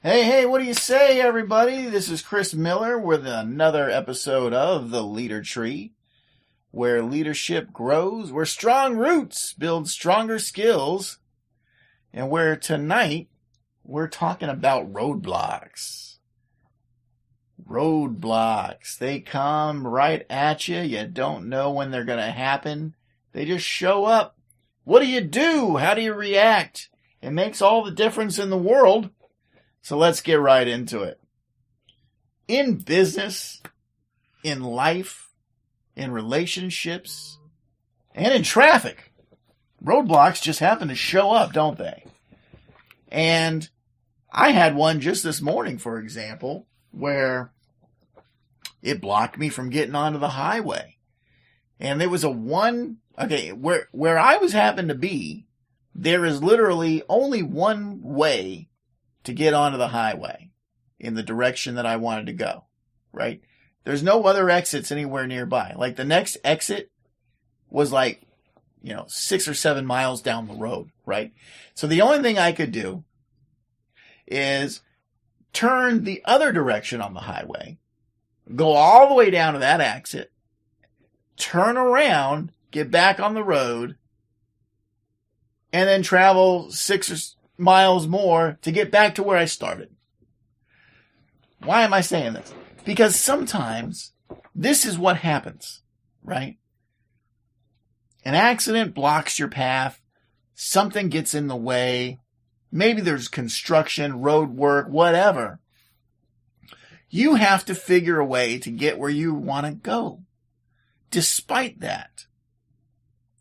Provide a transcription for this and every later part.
Hey, what do you say, everybody? This is Chris Miller with another episode of The Leader-Tree, where leadership grows, where strong roots build stronger skills, and where tonight we're talking about roadblocks. Roadblocks. They come right at you. You don't know when they're going to happen. They just show up. What do you do? How do you react? It makes all the difference in the world. So let's get right into it. In business, in life, in relationships, and in traffic, roadblocks just happen to show up, don't they? And I had one just this morning, for example, where it blocked me from getting onto the highway. And there was where I was happened to be, there is literally only one way to get onto the highway in the direction that I wanted to go, right? There's no other exits anywhere nearby. Like the next exit was 6 or 7 miles down the road, right? So the only thing I could do is turn the other direction on the highway, go all the way down to that exit, turn around, get back on the road, and then travel 6 miles more to get back to where I started. Why am I saying this? Because sometimes this is what happens, right? An accident blocks your path. Something gets in the way. Maybe there's construction, road work, whatever. You have to figure a way to get where you want to go. Despite that,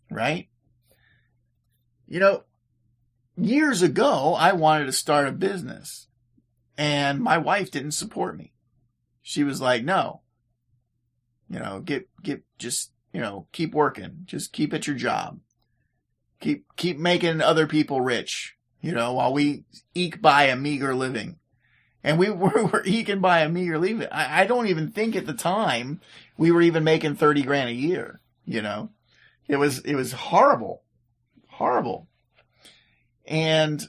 right? Years ago, I wanted to start a business, and my wife didn't support me. She was like, no, keep working. Just keep at your job. Keep making other people rich, while we eke by a meager living. And we were eking by a meager living. I don't even think at the time we were even making $30,000 a year, It was horrible. Horrible. And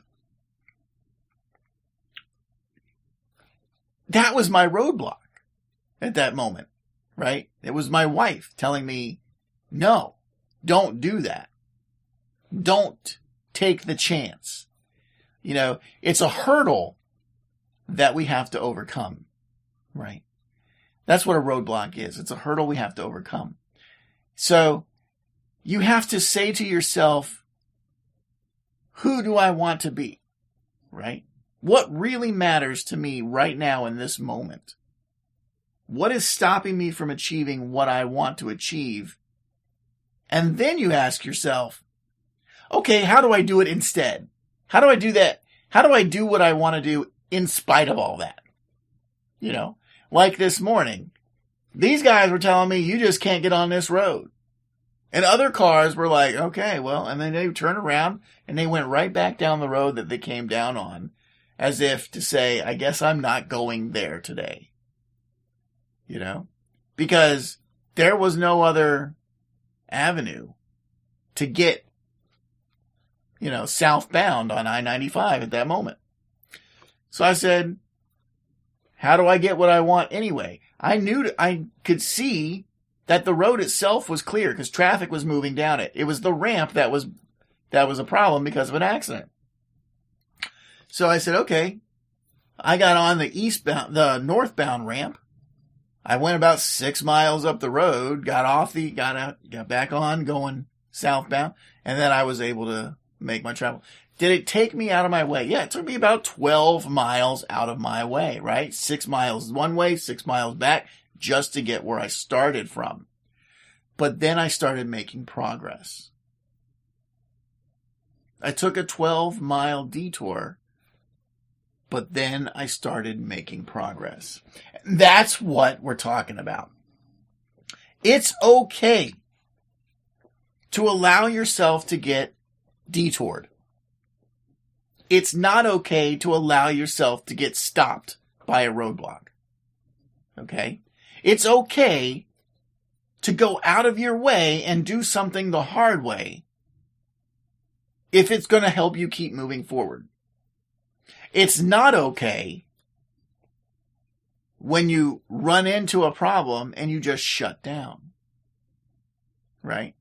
that was my roadblock at that moment, right? It was my wife telling me, no, don't do that. Don't take the chance. It's a hurdle that we have to overcome, right? That's what a roadblock is. It's a hurdle we have to overcome. So you have to say to yourself, who do I want to be, right? What really matters to me right now in this moment? What is stopping me from achieving what I want to achieve? And then you ask yourself, okay, how do I do it instead? How do I do that? How do I do what I want to do in spite of all that? Like this morning, these guys were telling me, you just can't get on this road. And other cars were like, okay, well, and then they turned around and they went right back down the road that they came down on, as if to say, I guess I'm not going there today. Because there was no other avenue to get, southbound on I-95 at that moment. So I said, how do I get what I want anyway? I could see that the road itself was clear because traffic was moving down it. It was the ramp that was a problem because of an accident. So I said, okay, I got on the northbound ramp. I went about 6 miles up the road, got back on going southbound, and then I was able to make my travel. Did it take me out of my way? Yeah, it took me about 12 miles out of my way, right? 6 miles one way, 6 miles back, just to get where I started from. But then I started making progress. I took a 12-mile detour, but then I started making progress. That's what we're talking about. It's okay to allow yourself to get detoured. It's not okay to allow yourself to get stopped by a roadblock. Okay? It's okay to go out of your way and do something the hard way if it's going to help you keep moving forward. It's not okay when you run into a problem and you just shut down. Right?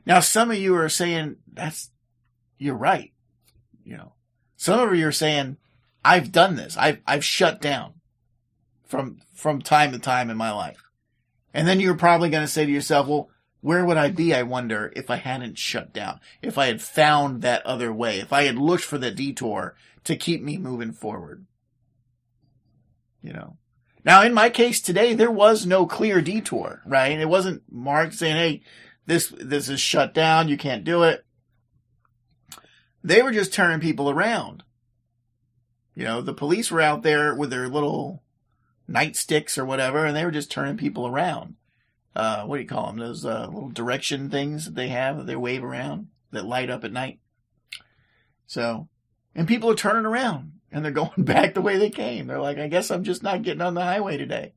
Now, some of you are saying, you're right. Some of you are saying, I've done this. I've shut down from time to time in my life. And then you're probably going to say to yourself, well, where would I be, I wonder, if I hadn't shut down? If I had found that other way? If I had looked for the detour to keep me moving forward? Now, in my case today, there was no clear detour, right? It wasn't Mark saying, hey, this is shut down, you can't do it. They were just turning people around. The police were out there with their little nightsticks or whatever, and they were just turning people around. What do you call them? Those little direction things that they have that they wave around that light up at night. And people are turning around and they're going back the way they came. They're like, I guess I'm just not getting on the highway today.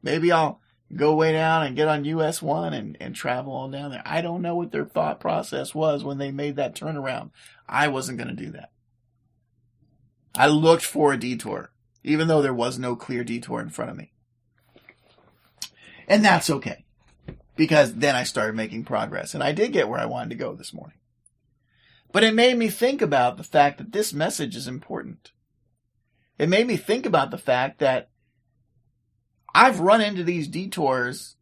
Maybe I'll go way down and get on US 1 and travel all down there. I don't know what their thought process was when they made that turnaround. I wasn't going to do that. I looked for a detour, even though there was no clear detour in front of me. And that's okay, because then I started making progress, and I did get where I wanted to go this morning. But it made me think about the fact that this message is important. It made me think about the fact that I've run into these detours,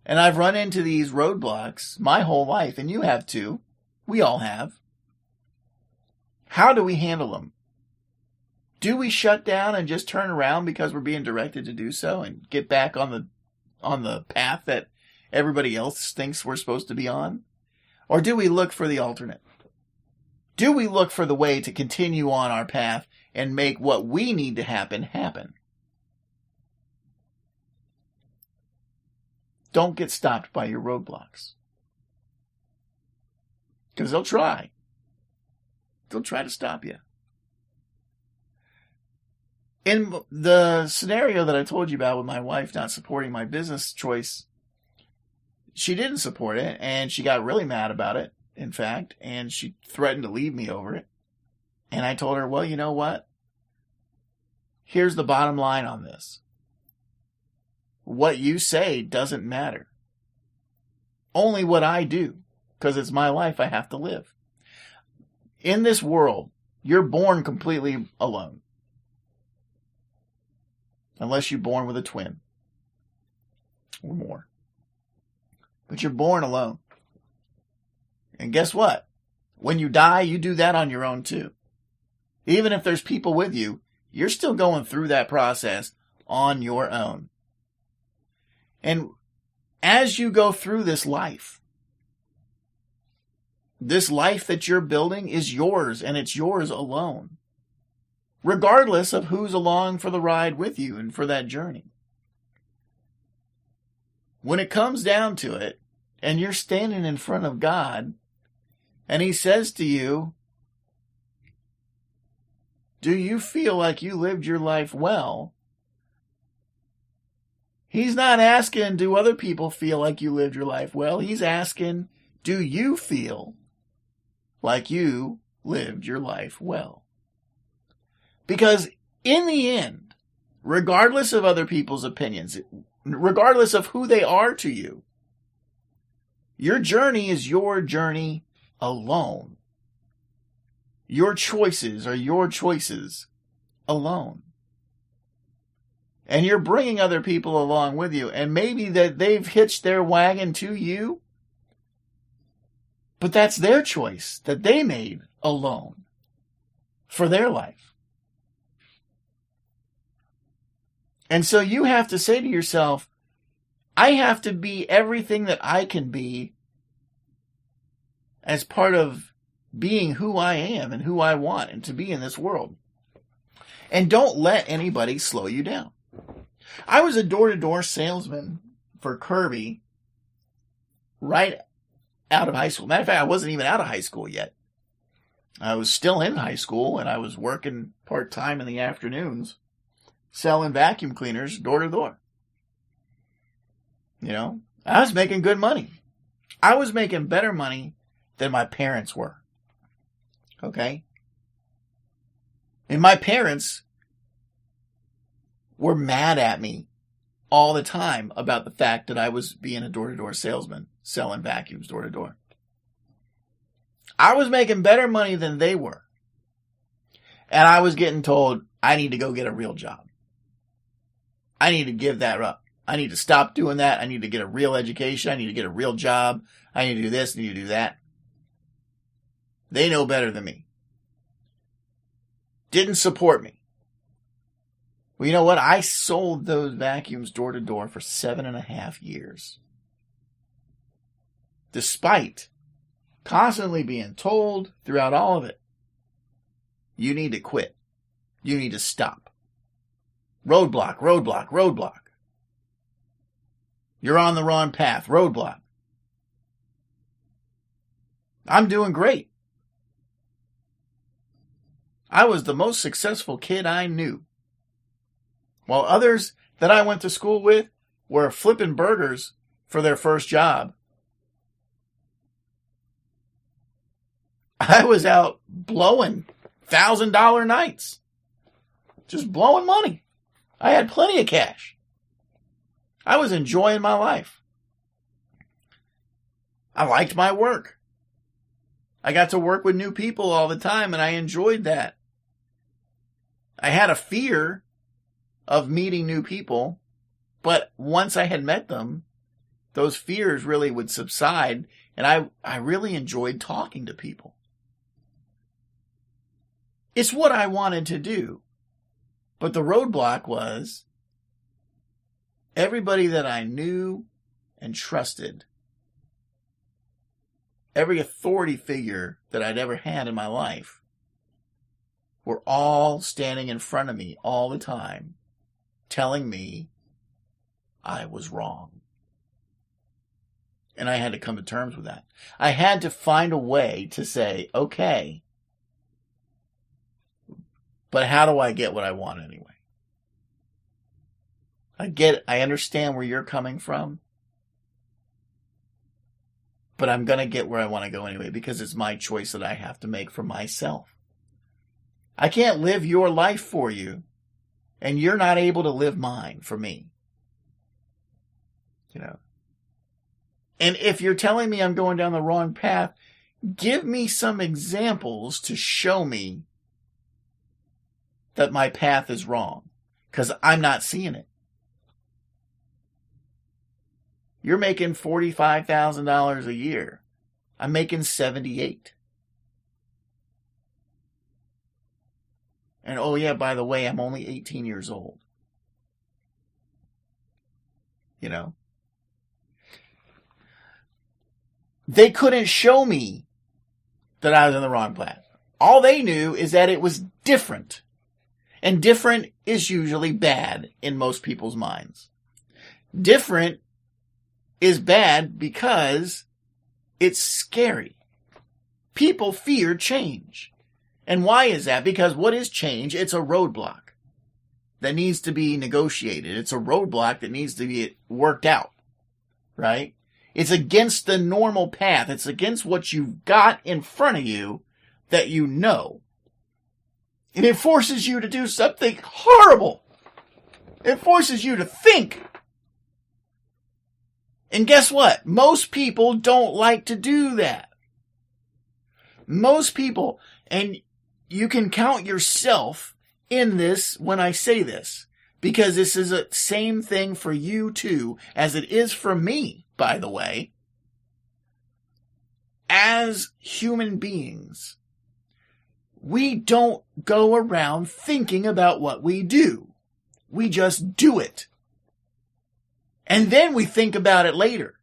and I've run into these roadblocks my whole life, and you have too. We all have. How do we handle them? Do we shut down and just turn around because we're being directed to do so and get back on the path that everybody else thinks we're supposed to be on? Or do we look for the alternate? Do we look for the way to continue on our path and make what we need to happen? Don't get stopped by your roadblocks. Because they'll try. They'll try to stop you. In the scenario that I told you about with my wife not supporting my business choice, she didn't support it, and she got really mad about it, in fact, and she threatened to leave me over it. And I told her, well, you know what? Here's the bottom line on this. What you say doesn't matter. Only what I do, because it's my life I have to live. In this world, you're born completely alone. Unless you're born with a twin. Or more. But you're born alone. And guess what? When you die, you do that on your own too. Even if there's people with you, you're still going through that process on your own. And as you go through this life that you're building is yours, and it's yours alone. Regardless of who's along for the ride with you and for that journey. When it comes down to it, and you're standing in front of God, and He says to you, do you feel like you lived your life well? He's not asking, do other people feel like you lived your life well? He's asking, do you feel like you lived your life well? Because in the end, regardless of other people's opinions, regardless of who they are to you, your journey is your journey alone. Your choices are your choices alone. And you're bringing other people along with you, and maybe that they've hitched their wagon to you, but that's their choice that they made alone for their life. And so you have to say to yourself, I have to be everything that I can be as part of being who I am and who I want and to be in this world. And don't let anybody slow you down. I was a door-to-door salesman for Kirby right out of high school. Matter of fact, I wasn't even out of high school yet. I was still in high school, and I was working part-time in the afternoons, selling vacuum cleaners door-to-door. I was making good money. I was making better money than my parents were. Okay? And my parents were mad at me all the time about the fact that I was being a door-to-door salesman, selling vacuums door-to-door. I was making better money than they were. And I was getting told, I need to go get a real job. I need to give that up. I need to stop doing that. I need to get a real education. I need to get a real job. I need to do this. I need to do that. They know better than me. Didn't support me. Well, you know what? I sold those vacuums door to door for 7.5 years. Despite constantly being told throughout all of it, you need to quit. You need to stop. Roadblock, roadblock, roadblock. You're on the wrong path. Roadblock. I'm doing great. I was the most successful kid I knew. While others that I went to school with were flipping burgers for their first job, I was out blowing $1,000 nights. Just blowing money. I had plenty of cash. I was enjoying my life. I liked my work. I got to work with new people all the time, and I enjoyed that. I had a fear of meeting new people, but once I had met them, those fears really would subside, and I really enjoyed talking to people. It's what I wanted to do. But the roadblock was everybody that I knew and trusted, every authority figure that I'd ever had in my life, were all standing in front of me all the time, telling me I was wrong. And I had to come to terms with that. I had to find a way to say, okay, but how do I get what I want anyway? I understand where you're coming from, but I'm going to get where I want to go anyway because it's my choice that I have to make for myself. I can't live your life for you, and you're not able to live mine for me. You know. And if you're telling me I'm going down the wrong path, give me some examples to show me that my path is wrong, because I'm not seeing it. You're making $45,000 a year. I'm making $78,000. And oh yeah, by the way, I'm only 18 years old. You know? They couldn't show me that I was on the wrong path. All they knew is that it was different. And different is usually bad in most people's minds. Different is bad because it's scary. People fear change. And why is that? Because what is change? It's a roadblock that needs to be negotiated. It's a roadblock that needs to be worked out, right? It's against the normal path. It's against what you've got in front of you that you know. And it forces you to do something horrible. It forces you to think. And guess what? Most people don't like to do that. Most people, and you can count yourself in this when I say this, because this is the same thing for you too, as it is for me, by the way. As human beings, we don't go around thinking about what we do. We just do it. And then we think about it later.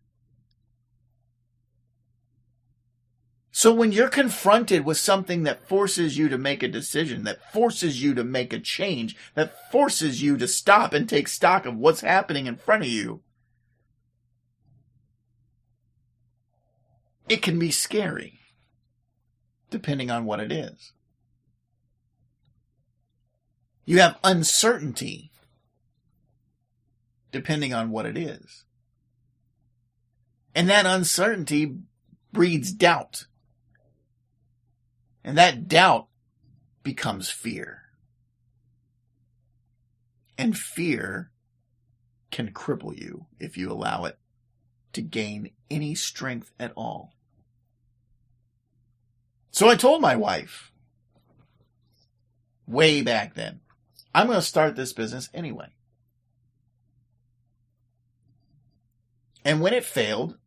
So when you're confronted with something that forces you to make a decision, that forces you to make a change, that forces you to stop and take stock of what's happening in front of you, it can be scary, depending on what it is. You have uncertainty, depending on what it is. And that uncertainty breeds doubt. And that doubt becomes fear. And fear can cripple you if you allow it to gain any strength at all. So I told my wife, way back then, I'm going to start this business anyway. And when it failed,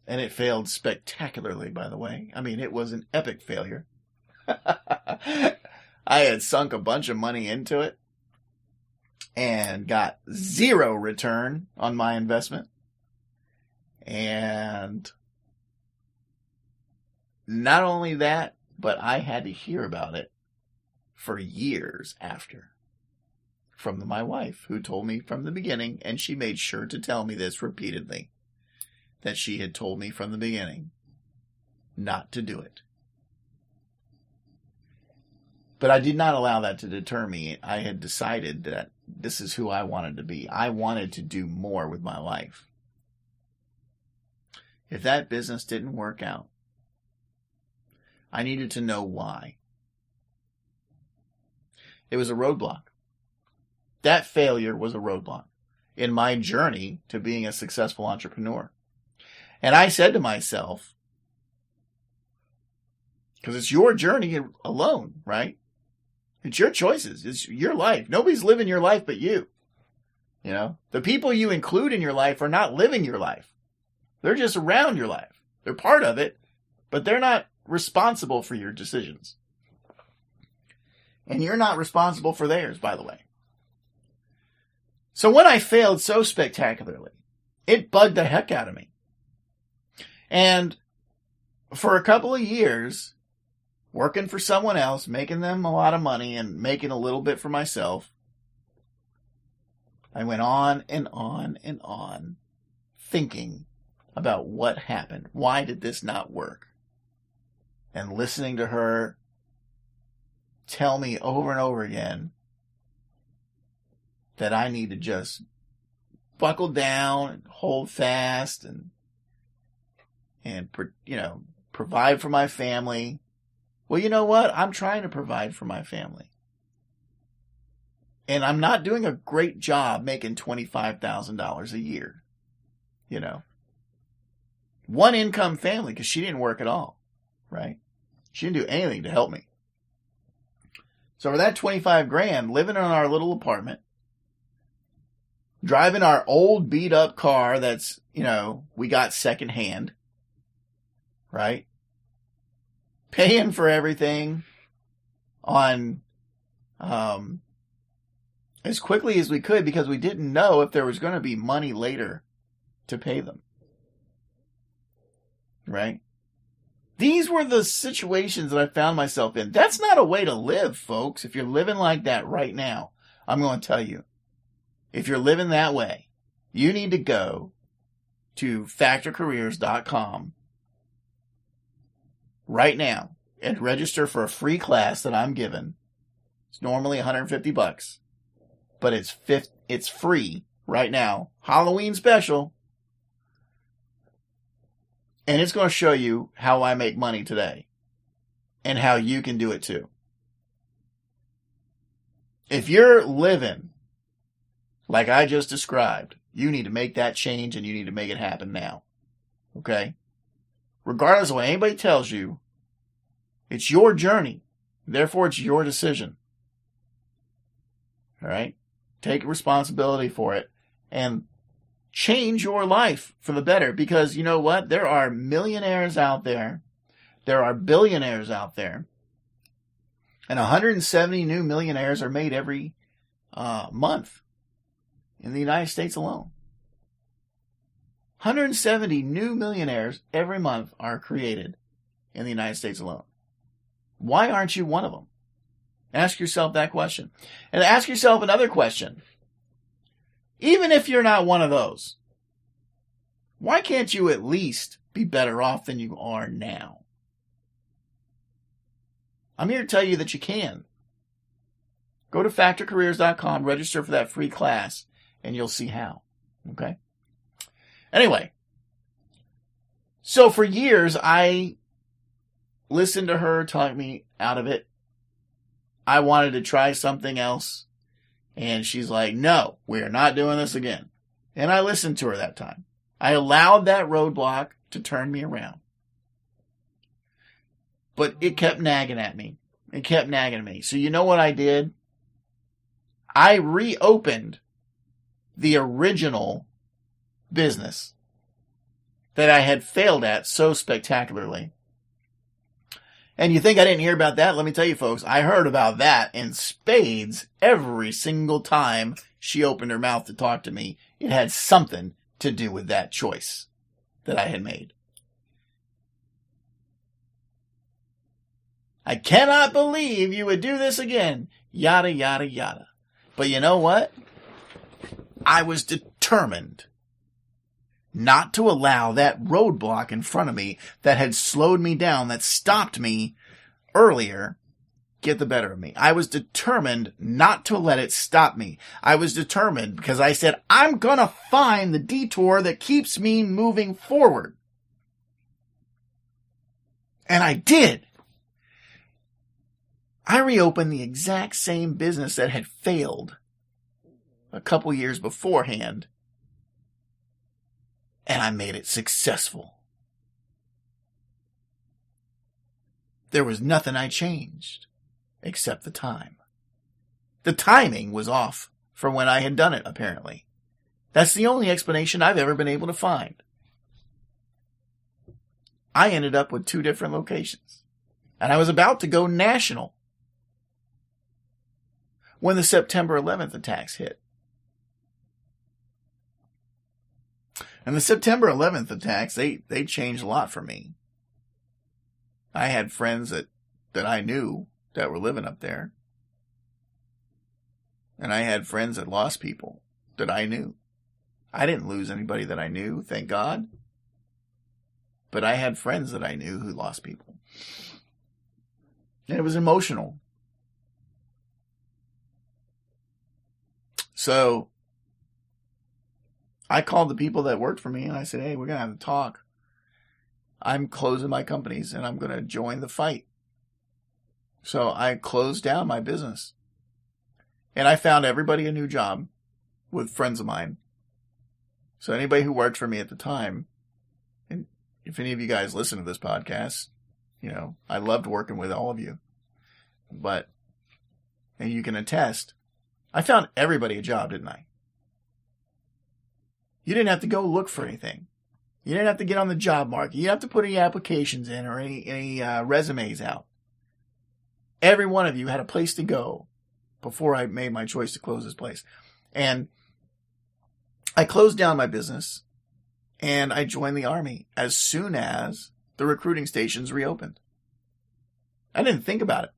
and it failed spectacularly, by the way. I mean, it was an epic failure. I had sunk a bunch of money into it and got zero return on my investment. And not only that, but I had to hear about it for years after from my wife, who told me from the beginning, and she made sure to tell me this repeatedly, that she had told me from the beginning not to do it. But I did not allow that to deter me. I had decided that this is who I wanted to be. I wanted to do more with my life. If that business didn't work out, I needed to know why. It was a roadblock. That failure was a roadblock in my journey to being a successful entrepreneur. And I said to myself, because it's your journey alone, right? It's your choices. It's your life. Nobody's living your life but you. You know, the people you include in your life are not living your life. They're just around your life. They're part of it, but they're not responsible for your decisions. And you're not responsible for theirs, by the way. So when I failed so spectacularly, it bugged the heck out of me. And for a couple of years, working for someone else, making them a lot of money and making a little bit for myself, I went on and on and on thinking about what happened. Why did this not work? And listening to her tell me over and over again that I need to just buckle down and hold fast and provide for my family. Well, you know what? I'm trying to provide for my family. And I'm not doing a great job making $25,000 a year. You know, one income family, because she didn't work at all, right? She didn't do anything to help me. So for that 25 grand, living in our little apartment, driving our old beat up car that's, we got secondhand, right? Paying for everything on, as quickly as we could because we didn't know if there was going to be money later to pay them. Right? These were the situations that I found myself in. That's not a way to live, folks. If you're living like that right now, I'm going to tell you, if you're living that way, you need to go to factorcareers.com right now and register for a free class that I'm giving. It's normally $150, but it's free right now. Halloween special. And it's going to show you how I make money today and how you can do it too. If you're living like I just described, you need to make that change and you need to make it happen now. Okay? Regardless of what anybody tells you, it's your journey. Therefore, it's your decision. All right? Take responsibility for it and change your life for the better, because you know what? There are millionaires out there. There are billionaires out there. And 170 new millionaires are made every month in the United States alone. 170 new millionaires every month are created in the United States alone. Why aren't you one of them? Ask yourself that question. And ask yourself another question. Even if you're not one of those, why can't you at least be better off than you are now? I'm here to tell you that you can. Go to factorcareers.com, register for that free class, and you'll see how. Okay? Anyway, so for years, I listened to her talk me out of it. I wanted to try something else. And she's like, no, we're not doing this again. And I listened to her that time. I allowed that roadblock to turn me around. But it kept nagging at me. It kept nagging me. So you know what I did? I reopened the original business that I had failed at so spectacularly. And you think I didn't hear about that? Let me tell you, folks, I heard about that in spades every single time she opened her mouth to talk to me. It had something to do with that choice that I had made. I cannot believe you would do this again. Yada, yada, yada. But you know what? I was determined not to allow that roadblock in front of me that had slowed me down, that stopped me earlier, get the better of me. I was determined not to let it stop me. I was determined because I said, I'm going to find the detour that keeps me moving forward. And I did. I reopened the exact same business that had failed a couple years beforehand. And I made it successful. There was nothing I changed except the time. The timing was off for when I had done it, apparently. That's the only explanation I've ever been able to find. I ended up with 2 different locations. And I was about to go national when the September 11th attacks hit. And the September 11th attacks, they changed a lot for me. I had friends that I knew that were living up there. And I had friends that lost people that I knew. I didn't lose anybody that I knew, thank God. But I had friends that I knew who lost people. And it was emotional. So I called the people that worked for me and I said, hey, we're going to have to talk. I'm closing my companies and I'm going to join the fight. So I closed down my business. And I found everybody a new job with friends of mine. So anybody who worked for me at the time, and if any of you guys listen to this podcast, you know, I loved working with all of you. But, and you can attest, I found everybody a job, didn't I? You didn't have to go look for anything. You didn't have to get on the job market. You didn't have to put any applications in or any resumes out. Every one of you had a place to go before I made my choice to close this place. And I closed down my business and I joined the Army as soon as the recruiting stations reopened. I didn't think about it.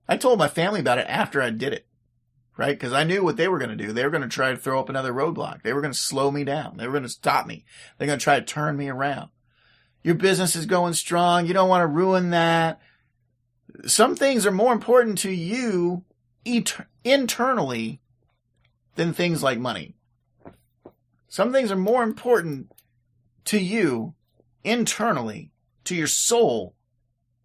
I told my family about it after I did it. Right? Because I knew what they were going to do. They were going to try to throw up another roadblock. They were going to slow me down. They were going to stop me. They're going to try to turn me around. Your business is going strong. You don't want to ruin that. Some things are more important to you internally than things like money. Some things are more important to you internally, to your soul,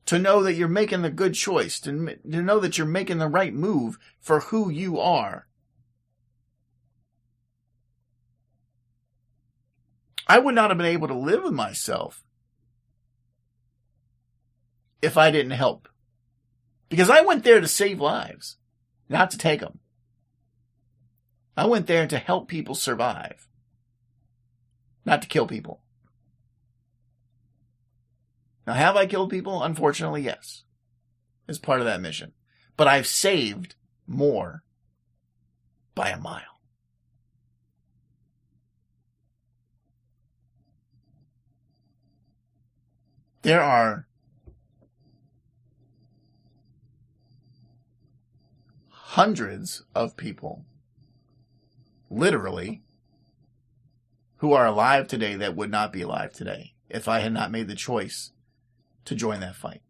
to know that you're making the good choice, to know that you're making the right move for who you are. I would not have been able to live with myself if I didn't help. Because I went there to save lives, not to take them. I went there to help people survive, not to kill people. Now, have I killed people? Unfortunately, yes. As part of that mission. But I've saved more by a mile. There are hundreds of people, literally, who are alive today that would not be alive today if I had not made the choice to join that fight.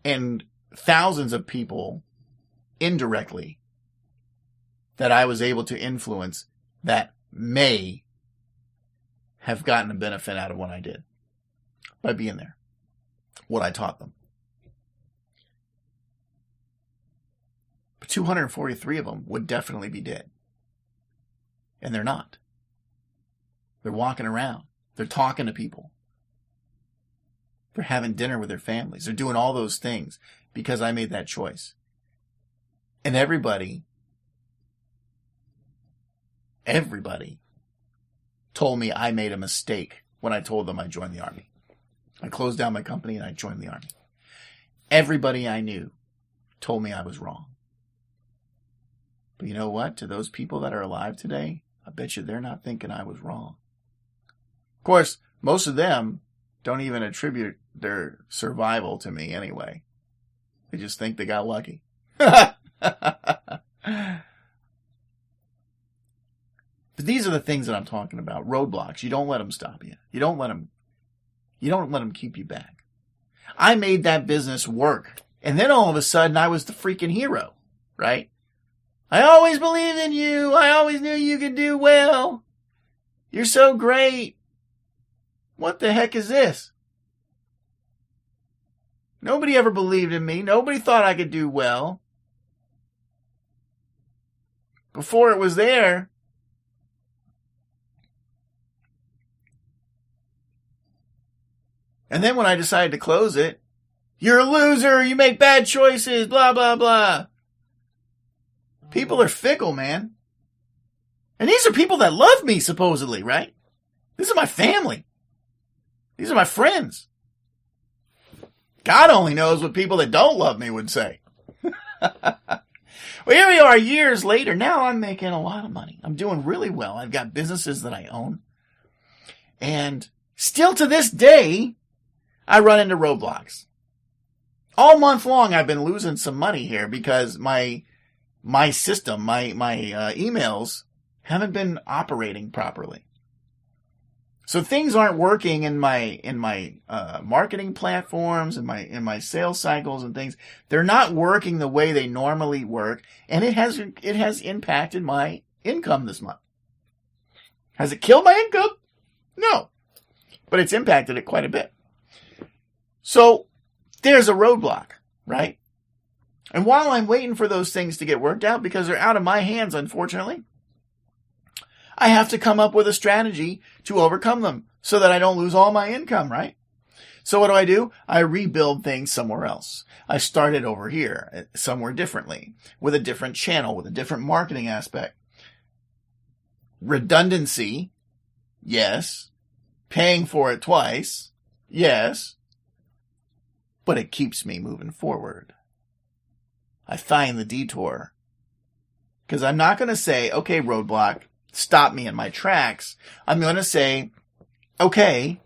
And thousands of people indirectly that I was able to influence that may have gotten a benefit out of what I did by being there, what I taught them. 243 of them would definitely be dead. And they're not. They're walking around. They're talking to people. They're having dinner with their families. They're doing all those things because I made that choice. And everybody told me I made a mistake when I told them I joined the Army. I closed down my company and I joined the Army. Everybody I knew told me I was wrong. But you know what? To those people that are alive today, I bet you they're not thinking I was wrong. Of course, most of them don't even attribute their survival to me anyway. They just think they got lucky. But these are the things that I'm talking about. Roadblocks. You don't let them stop you. You don't let them keep you back. I made that business work. And then all of a sudden I was the freaking hero, right? I always believed in you. I always knew you could do well. You're so great. What the heck is this? Nobody ever believed in me. Nobody thought I could do well. Before it was there. And then when I decided to close it, you're a loser, you make bad choices, blah, blah, blah. People are fickle, man. And these are people that love me, supposedly, right? This is my family. These are my friends. God only knows what people that don't love me would say. Well, here we are years later. Now I'm making a lot of money. I'm doing really well. I've got businesses that I own. And still to this day, I run into roadblocks. All month long, I've been losing some money here because my system, my emails haven't been operating properly. So things aren't working in my marketing platforms, in my sales cycles and things. They're not working the way they normally work, and it has impacted my income this month. Has it killed my income? No, but it's impacted it quite a bit. So there's a roadblock, right? And while I'm waiting for those things to get worked out, because they're out of my hands, unfortunately, I have to come up with a strategy to overcome them so that I don't lose all my income, right? So what do? I rebuild things somewhere else. I start it over here, somewhere differently, with a different channel, with a different marketing aspect. Redundancy, yes. Paying for it twice, yes. But it keeps me moving forward. I find the detour. Because I'm not going to say, okay, roadblock, stop me in my tracks. I'm going to say, okay,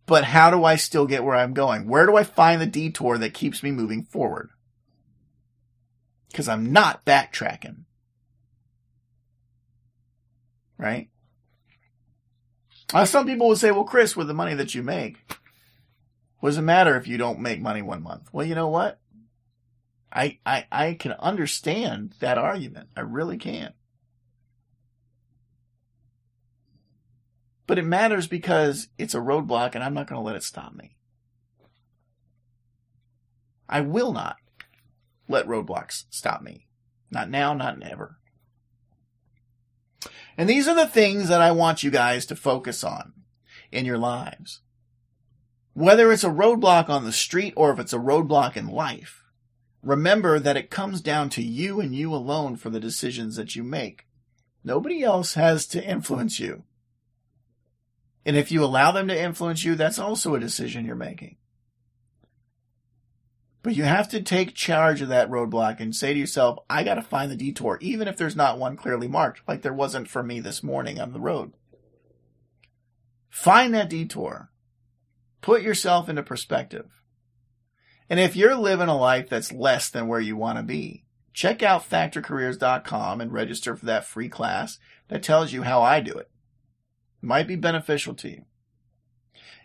but how do I still get where I'm going? Where do I find the detour that keeps me moving forward? Because I'm not backtracking. Right? Some people would say, well, Chris, with the money that you make, what does it matter if you don't make money one month? Well, you know what? I can understand that argument. I really can. But it matters because it's a roadblock and I'm not going to let it stop me. I will not let roadblocks stop me. Not now, not never. And these are the things that I want you guys to focus on in your lives. Whether it's a roadblock on the street or if it's a roadblock in life, remember that it comes down to you and you alone for the decisions that you make. Nobody else has to influence you. And if you allow them to influence you, that's also a decision you're making. But you have to take charge of that roadblock and say to yourself, I got to find the detour, even if there's not one clearly marked, like there wasn't for me this morning on the road. Find that detour. Put yourself into perspective. And if you're living a life that's less than where you want to be, check out factorcareers.com and register for that free class that tells you how I do it. It might be beneficial to you.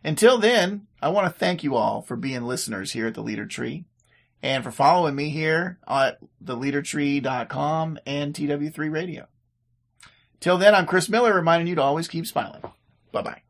Until then, I want to thank you all for being listeners here at The Leader-Tree and for following me here at theleadertree.com and TW3 Radio. Till then, I'm Chris Miller reminding you to always keep smiling. Bye-bye.